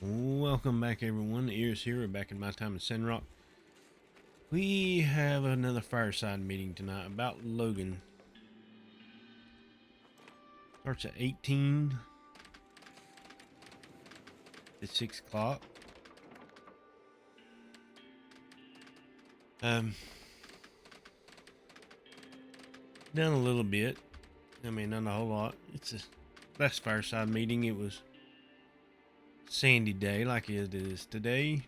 Welcome back, everyone. The Ears here. We're back in MyTimeAtSandrock. We have another Fireside meeting tonight about Logan. Starts at 18 at 6 o'clock. Done a little bit. I mean, not a whole lot. It's a last Fireside meeting. It was sandy day like it is today.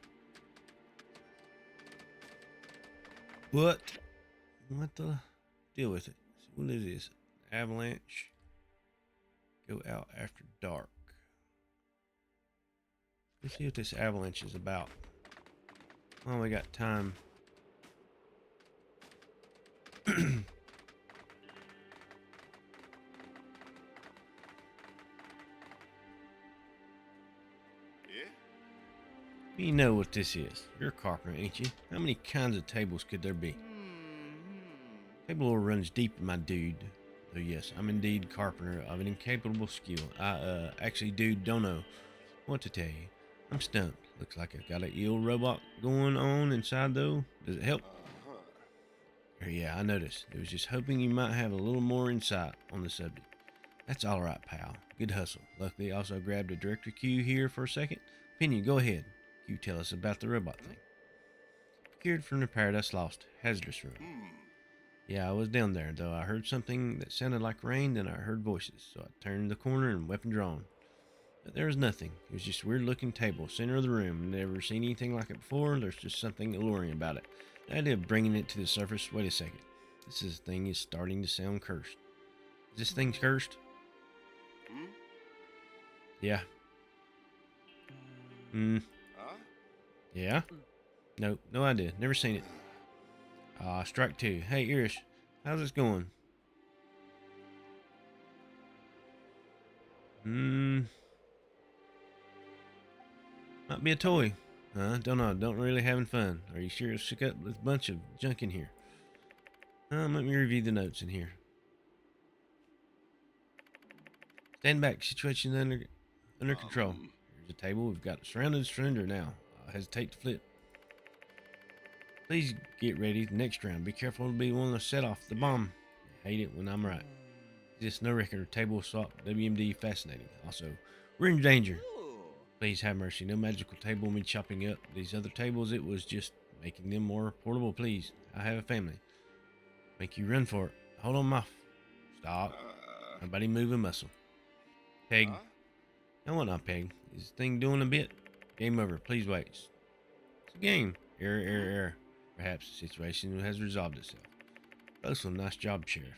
But what the deal with it? What is this? Avalanche. Go out after dark. Let's see what this avalanche is about. Oh, we got time. You know what this is. You're a carpenter, ain't you? How many kinds of tables could there be? Table lore runs deep, my dude. Though yes, I'm indeed carpenter of an incapable skill. Actually, dude, don't know what to tell you. I'm stumped. Looks like I've got an ill robot going on inside, though. Does it help? Yeah, I noticed. I was just hoping you might have a little more insight on the subject. That's all right, pal. Good hustle. Luckily, I also grabbed a director queue here for a second. Opinion, go ahead. You tell us about the robot thing. Procured from the Paradise Lost hazardous room. Yeah, I was down there, though I heard something that sounded like rain, then I heard voices, so I turned the corner and weapon drawn. But there was nothing. It was just a weird looking table, center of the room. Never seen anything like it before. There's just something alluring about it. The idea of bringing it to the surface. Wait a second. Thing is starting to sound cursed. Is this thing cursed? Yeah. Yeah? Nope, no idea. Never seen it. Strike two. Hey, Irish, how's this going? Might be a toy. Don't know. Don't really having fun. Are you sure it's shook up with a bunch of junk in here? Let me review the notes in here. Stand back. Situation under control. Here's a table. We've got surrounded surrender now. I'll hesitate to flip. Please get ready. The next round. Be careful to be one to set off the bomb. I hate it when I'm right. Just no record. Table swap. WMD fascinating. Also, we're in danger. Please have mercy. No magical table me chopping up these other tables. It was just making them more portable. Please. I have a family. Make you run for it. Hold on, Muff. Stop. Nobody move a muscle. Peg. No one not Peg. Is the thing doing a bit? Game over. Please wait. It's a game. Error. Perhaps the situation has resolved itself. Also, nice job, Sheriff.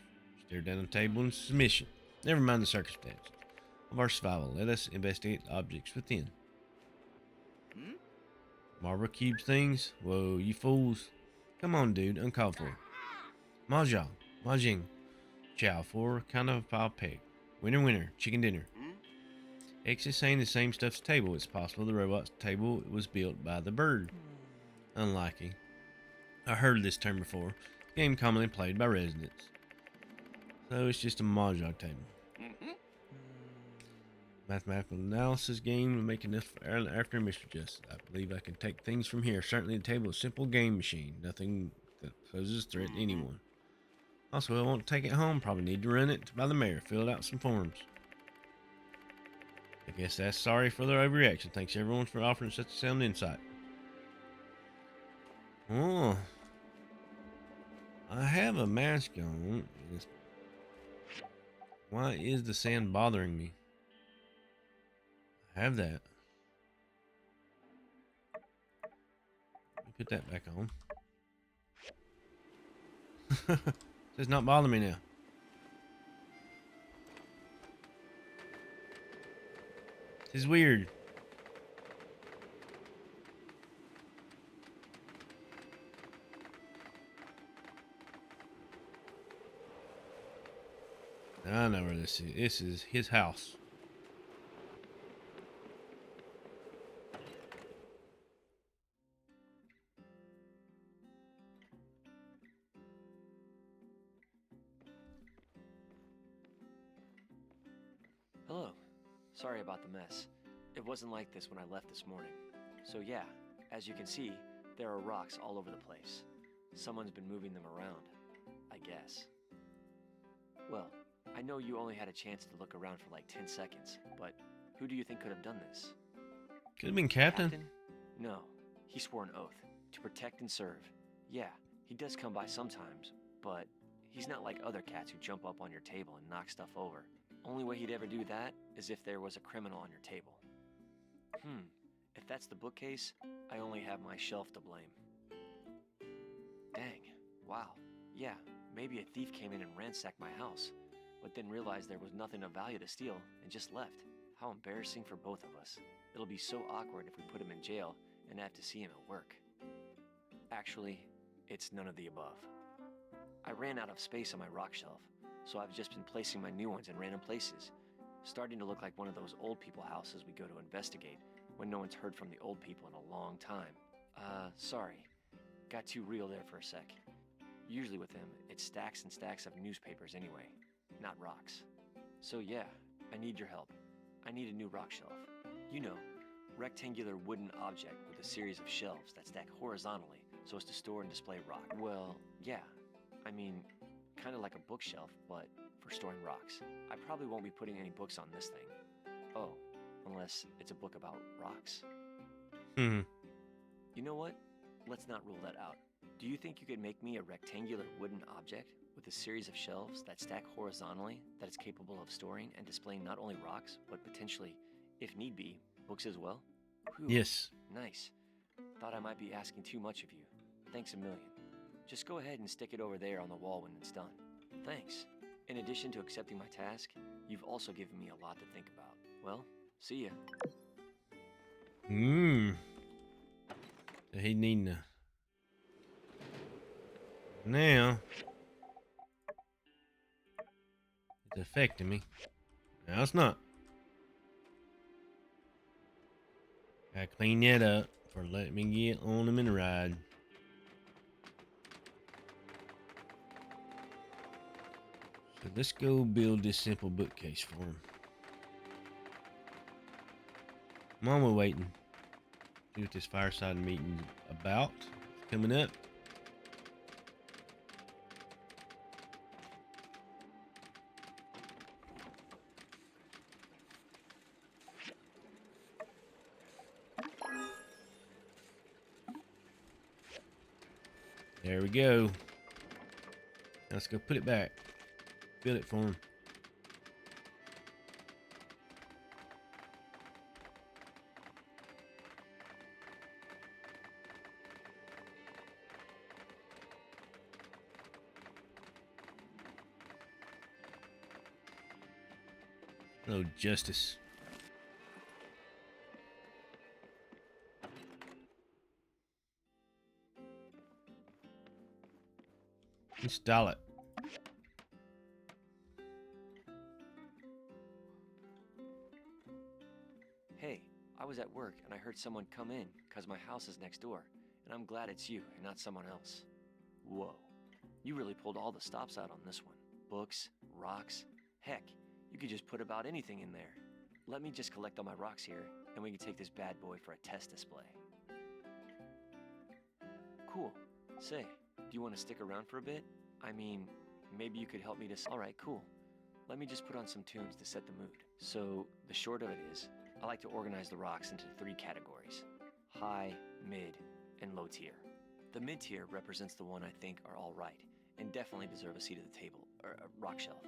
Stare down the table in submission. Never mind the circumstances of our survival. Let us investigate the objects within. Marble cubes things? Whoa, you fools. Come on, dude. Uncalled for. Mahjong. Chow for kind of a pile peg. Winner. Chicken dinner. X is saying the same stuff's table. It's possible the robot's table was built by the bird. Unlikely. I heard this term before. Game commonly played by residents. So it's just a mahjong table. Mathematical analysis game to make enough after Mr. Justice. I believe I can take things from here. Certainly the table is a simple game machine. Nothing that poses a threat to anyone. Also, I won't take it home. Probably need to run it by the mayor. Fill out some forms. I guess that's sorry for their overreaction. Thanks everyone for offering such a sound insight. Oh. I have a mask on. Why is the sand bothering me? I have that. Let me put that back on. It does not bother me now. This is weird. I know where this is. This is his house. Hello. Sorry about the mess. It wasn't like this when I left this morning. So yeah, as you can see, there are rocks all over the place. Someone's been moving them around, I guess. Well, I know you only had a chance to look around for like 10 seconds, but who do you think could have done this? Could have been Captain. No, he swore an oath to protect and serve. Yeah, he does come by sometimes, but he's not like other cats who jump up on your table and knock stuff over. Only way he'd ever do that is if there was a criminal on your table. If that's the bookcase, I only have my shelf to blame. Dang, wow, yeah, maybe a thief came in and ransacked my house, but then realized there was nothing of value to steal and just left. How embarrassing for both of us. It'll be so awkward if we put him in jail and have to see him at work. Actually, it's none of the above. I ran out of space on my rock shelf, so I've just been placing my new ones in random places, starting to look like one of those old people houses we go to investigate when no one's heard from the old people in a long time. Sorry. Got too real there for a sec. Usually with him, it's stacks and stacks of newspapers anyway, not rocks. So yeah, I need your help. I need a new rock shelf. You know, rectangular wooden object with a series of shelves that stack horizontally so as to store and display rock. Well, yeah. I mean, kind of like a bookshelf, but for storing rocks. I probably won't be putting any books on this thing. Oh, unless it's a book about rocks. You know what? Let's not rule that out. Do you think you could make me a rectangular wooden object with a series of shelves that stack horizontally that is capable of storing and displaying not only rocks, but potentially, if need be, books as well? Whew, Yes. Nice. Thought I might be asking too much of you. Thanks a million. Just go ahead and stick it over there on the wall when it's done. Thanks. In addition to accepting my task, you've also given me a lot to think about. Well, see ya. So he needing to... Now... It's affecting me. Now it's not. Gotta clean that up for letting me get on him and ride. So let's go build this simple bookcase for him. Mama waiting. See what this fireside meeting's about. It's coming up. There we go. Now let's go put it back. Build it for him. Hello, Justice. Install it. Hey, I was at work and I heard someone come in because my house is next door, and I'm glad it's you and not someone else. Whoa, you really pulled all the stops out on this one. Books, rocks, heck, you could just put about anything in there. Let me just collect all my rocks here, and we can take this bad boy for a test display. Cool. Say, do you want to stick around for a bit? I mean, maybe you could help me to... Alright, cool. Let me just put on some tunes to set the mood. So, the short of it is, I like to organize the rocks into 3 categories: high, mid, and low tier. The mid tier represents the one I think are alright, and definitely deserve a seat at the table, or a rock shelf.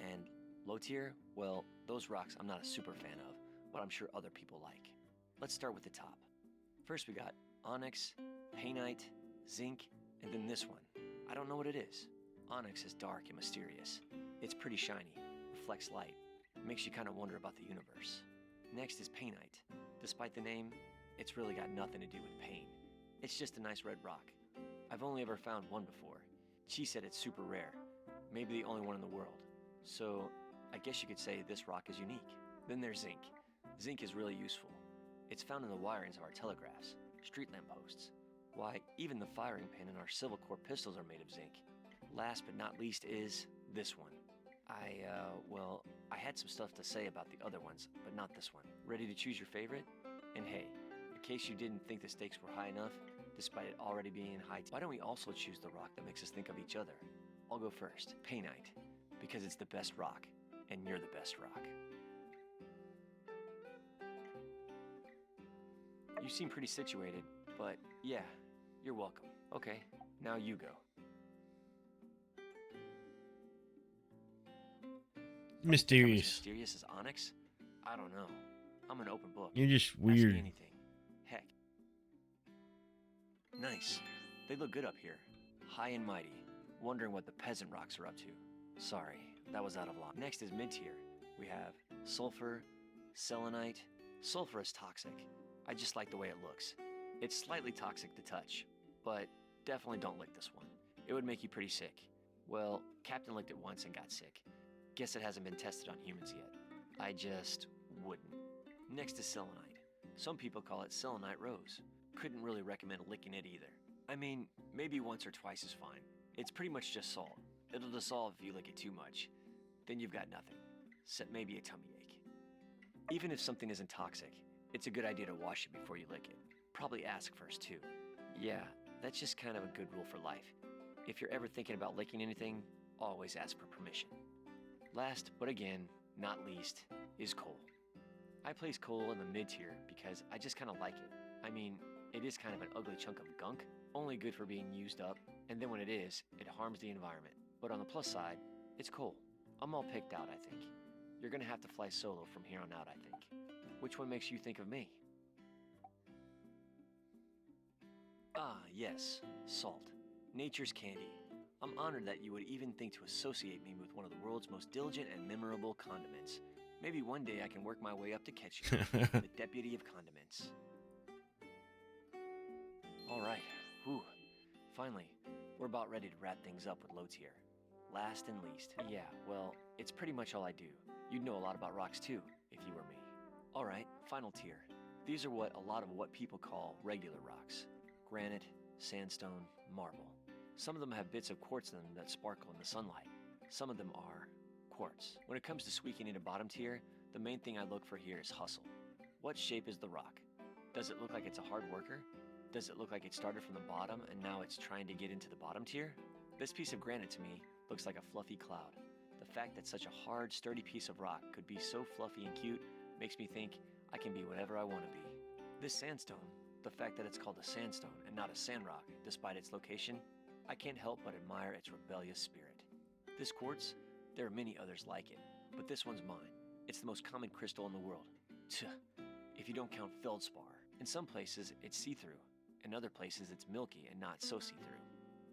And low tier, well, those rocks I'm not a super fan of, but I'm sure other people like. Let's start with the top. First we got onyx, painite, zinc, and then this one. I don't know what it is. Onyx is dark and mysterious. It's pretty shiny, reflects light, makes you kind of wonder about the universe. Next is painite. Despite the name, it's really got nothing to do with pain. It's just a nice red rock. I've only ever found one before. She said it's super rare, maybe the only one in the world. So I guess you could say this rock is unique. Then there's zinc. Zinc is really useful. It's found in the wirings of our telegraphs, street lamp posts. Why, even the firing pin in our Civil Corps pistols are made of zinc. Last but not least is this one. Well, I had some stuff to say about the other ones, but not this one. Ready to choose your favorite? And hey, in case you didn't think the stakes were high enough, despite it already being high, why don't we also choose the rock that makes us think of each other? I'll go first. Painite, because it's the best rock, and you're the best rock. You seem pretty situated, but yeah, you're welcome. Okay, now you go. Mysterious. Mysterious as onyx? I don't know. I'm an open book. You're just Ask me weird. anything. Heck. Nice. They look good up here. High and mighty. Wondering what the peasant rocks are up to. Sorry, that was out of line. Next is mid-tier. We have sulfur, selenite. Sulfur is toxic. I just like the way it looks. It's slightly toxic to touch, but definitely don't lick this one. It would make you pretty sick. Well, Captain licked it once and got sick. Guess it hasn't been tested on humans yet. I just wouldn't. Next is selenite. Some people call it selenite rose. Couldn't really recommend licking it either. I mean, maybe once or twice is fine. It's pretty much just salt. It'll dissolve if you lick it too much. Then you've got nothing, except maybe a tummy ache. Even if something isn't toxic, it's a good idea to wash it before you lick it. Probably ask first too. Yeah, that's just kind of a good rule for life. If you're ever thinking about licking anything, always ask for permission. Last, but again, not least, is coal. I place coal in the mid-tier because I just kind of like it. I mean, it is kind of an ugly chunk of gunk, only good for being used up, and then when it is, it harms the environment. But on the plus side, it's coal. I'm all picked out, I think. You're gonna have to fly solo from here on out, I think. Which one makes you think of me? Ah, yes, salt. Nature's candy. I'm honored that you would even think to associate me with one of the world's most diligent and memorable condiments. Maybe one day I can work my way up to catch you, the deputy of condiments. All right, whew. Finally, we're about ready to wrap things up with low tier. Last and least. Yeah, well, it's pretty much all I do. You'd know a lot about rocks too, if you were me. All right, final tier. These are what a lot of what people call regular rocks. Granite, sandstone, marble. Some of them have bits of quartz in them that sparkle in the sunlight. Some of them are quartz. When it comes to squeaking into bottom tier, the main thing I look for here is hustle. What shape is the rock? Does it look like it's a hard worker? Does it look like it started from the bottom and now it's trying to get into the bottom tier? This piece of granite to me looks like a fluffy cloud. The fact that such a hard, sturdy piece of rock could be so fluffy and cute makes me think I can be whatever I want to be. This sandstone, the fact that it's called a sandstone and not a sandrock, despite its location, I can't help but admire its rebellious spirit. This quartz, there are many others like it, but this one's mine. It's the most common crystal in the world. Tuh, if you don't count feldspar. In some places, it's see-through. In other places, it's milky and not so see-through.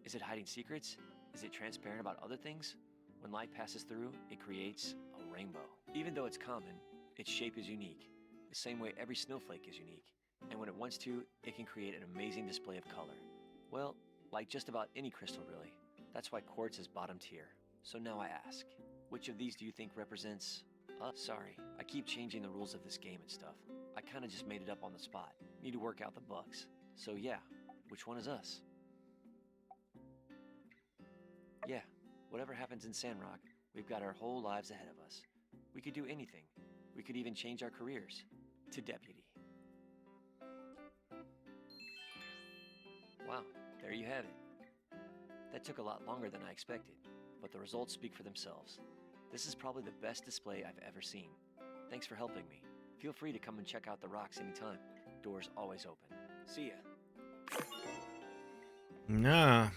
Is it hiding secrets? Is it transparent about other things? When light passes through, it creates a rainbow. Even though it's common, its shape is unique, the same way every snowflake is unique. And when it wants to, it can create an amazing display of color. Well, like just about any crystal really. That's why quartz is bottom tier. So now I ask, which of these do you think represents us? Sorry, I keep changing the rules of this game and stuff. I kinda just made it up on the spot. Need to work out the bugs. So yeah, which one is us? Yeah, whatever happens in Sandrock, we've got our whole lives ahead of us. We could do anything. We could even change our careers to deputy. Wow, there you have it. That took a lot longer than I expected, but the results speak for themselves. This is probably the best display I've ever seen. Thanks for helping me. Feel free to come and check out the rocks anytime. Doors always open. See ya. Nah.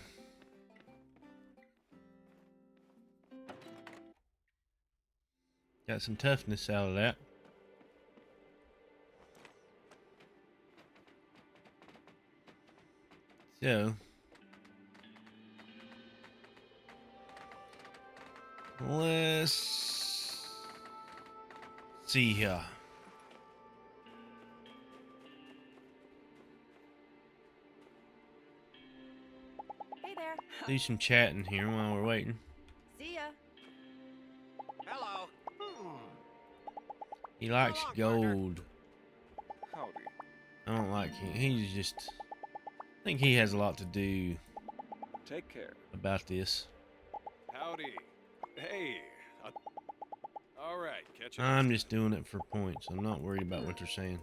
Got some toughness out of that. So, let's see here. Hey there. Do some chatting here while we're waiting. See ya. Hello. He likes Come on, partner. gold. Howdy. I don't like him. He's just. I think he has a lot to do Take care. about this. Howdy. Hey, All right, catch you. I'm just doing it for points. I'm not worried about what they're saying.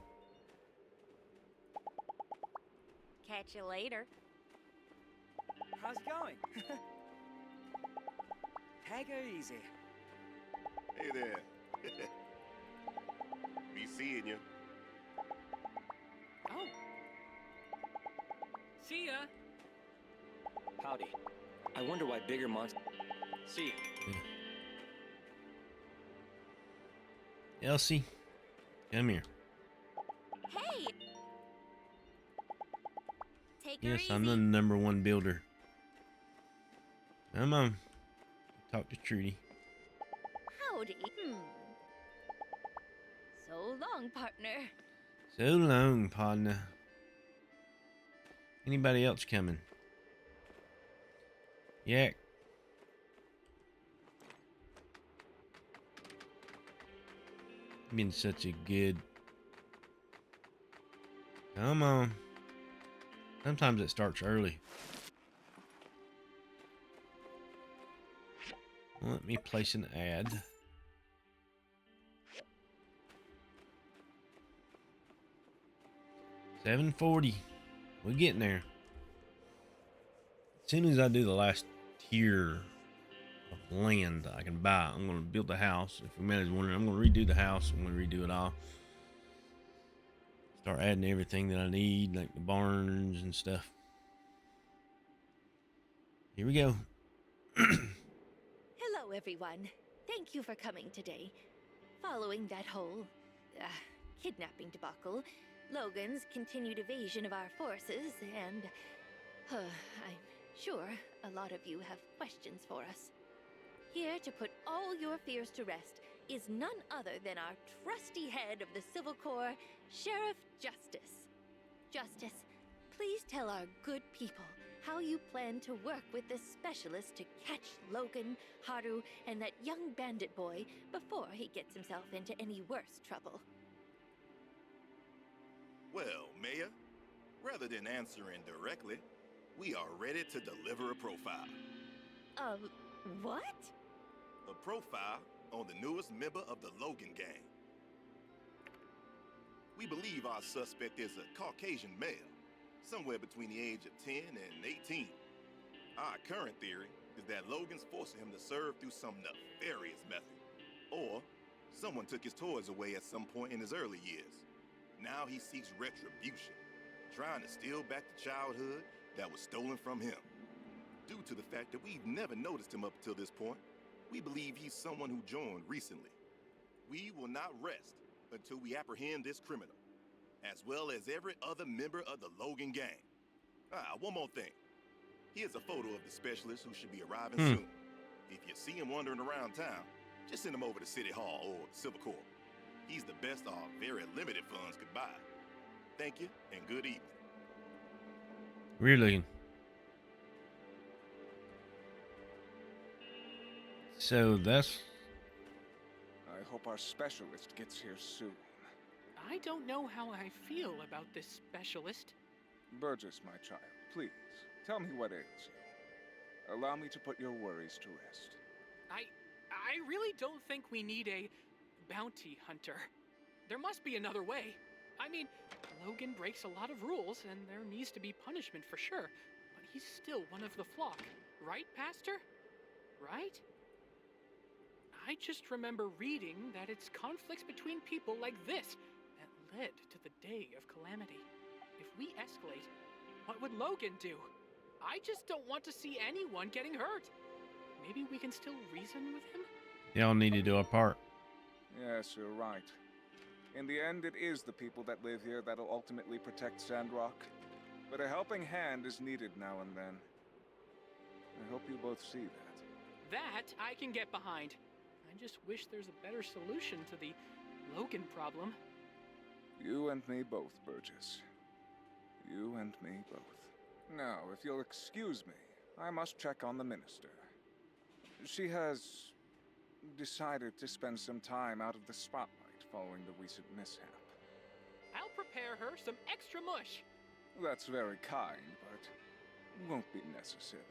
Catch you later. How's it going? Take her easy. Hey there. Be seeing you. Oh. See ya. Howdy. I wonder why bigger monsters. See ya. Elsie, come here. Hey! Take her Yes, easy. I'm the #1 builder. Come on. Talk to Trudy. Howdy. So long, partner. So long, partner. Anybody else coming? Yak. Been such a good. Come on. Sometimes it starts early. Let me place an ad. $7.40. We're getting there. As soon as I do the last tier of land I can buy, I'm going to build the house. If anybody's wondering, I'm going to redo the house. I'm going to redo it all. Start adding everything that I need, like the barns and stuff. Here we go. Hello, everyone. Thank you for coming today. Following that whole kidnapping debacle, Logan's continued evasion of our forces, and I'm sure a lot of you have questions for us. Here to put all your fears to rest is none other than our trusty head of the Civil Corps, Sheriff Justice. Justice, please tell our good people how you plan to work with this specialist to catch Logan, Haru, and that young bandit boy before he gets himself into any worse trouble. Well, Mayor, rather than answering directly, we are ready to deliver a profile. What? A profile on the newest member of the Logan gang. We believe our suspect is a Caucasian male, somewhere between the age of 10 and 18. Our current theory is that Logan's forcing him to serve through some nefarious method. Or someone took his toys away at some point in his early years. Now he seeks retribution, trying to steal back the childhood that was stolen from him. Due to the fact that we've never noticed him up till this point, we believe he's someone who joined recently. We will not rest until we apprehend this criminal, as well as every other member of the Logan gang. One more thing. Here's a photo of the specialist who should be arriving soon. If you see him wandering around town, just send him over to City Hall or the Civil Corps. He's the best our very limited funds could buy. Thank you, and good evening. Weird looking. So that's... I hope our specialist gets here soon. I don't know how I feel about this specialist. Burgess, my child, please, tell me what ails you. Allow me to put your worries to rest. I really don't think we need a bounty hunter. There must be another way. I mean, Logan breaks a lot of rules, and there needs to be punishment for sure. But he's still one of the flock, right, Pastor? Right? I just remember reading that it's conflicts between people like this that led to the day of Calamity. If we escalate, what would Logan do? I just don't want to see anyone getting hurt. Maybe we can still reason with him? Y'all need to do our part. Yes, you're right. In the end, it is the people that live here that'll ultimately protect Sandrock. But a helping hand is needed now and then. I hope you both see that. That I can get behind. I just wish there's a better solution to the Logan problem. You and me both, Burgess. You and me both. Now, if you'll excuse me, I must check on the minister. She has decided to spend some time out of the spotlight following the recent mishap. I'll prepare her some extra mush. That's very kind, but won't be necessary.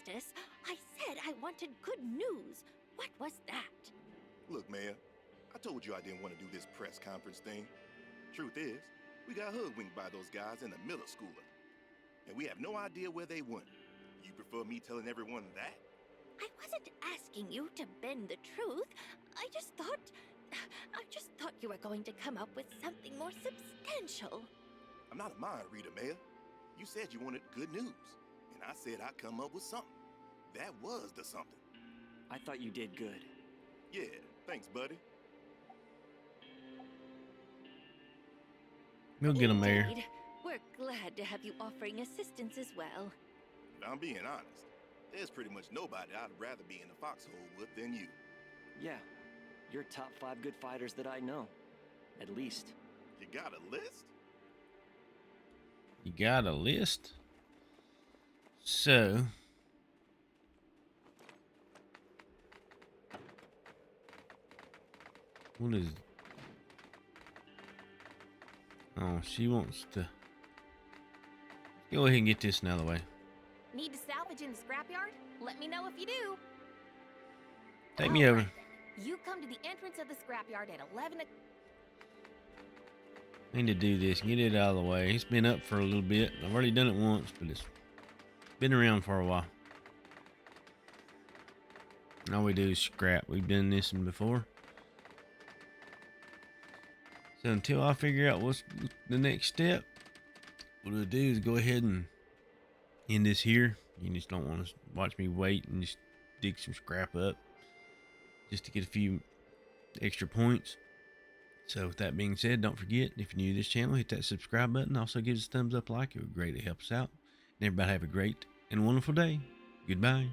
justice. I said I wanted good news. What was that? Look, Mayor, I told you I didn't want to do this press conference thing. Truth is, we got hoodwinked by those guys in the middle schooler. And we have no idea where they went. You prefer me telling everyone that? I wasn't asking you to bend the truth. I just thought you were going to come up with something more substantial. I'm not a mind reader, Mayor. You said you wanted good news, and I said I'd come up with something. That was the something. I thought you did good. Yeah, thanks, buddy. We'll get him, Mayor. Indeed. We're glad to have you offering assistance as well. If I'm being honest, there's pretty much nobody I'd rather be in the foxhole with than you. Yeah, you're top 5 good fighters that I know. At least. You got a list? You got a list? So, what is... Oh, she wants to... Go ahead and get this out of the way. Need to salvage in the scrapyard? Let me know if you do. Take me over. You come to the entrance of the scrapyard at 11 o'clock. I need to do this, get it out of the way. It's been up for a little bit. I've already done it once, but it's been around for a while. All we do is scrap. We've done this one before. So until I figure out what's the next step, what we'll do is go ahead and end this here. You just don't want to watch me wait and just dig some scrap up just to get a few extra points. So with that being said, don't forget, if you're new to this channel, hit that subscribe button. Also give us a thumbs up like. It would greatly help us out. And everybody have a great and wonderful day. Goodbye.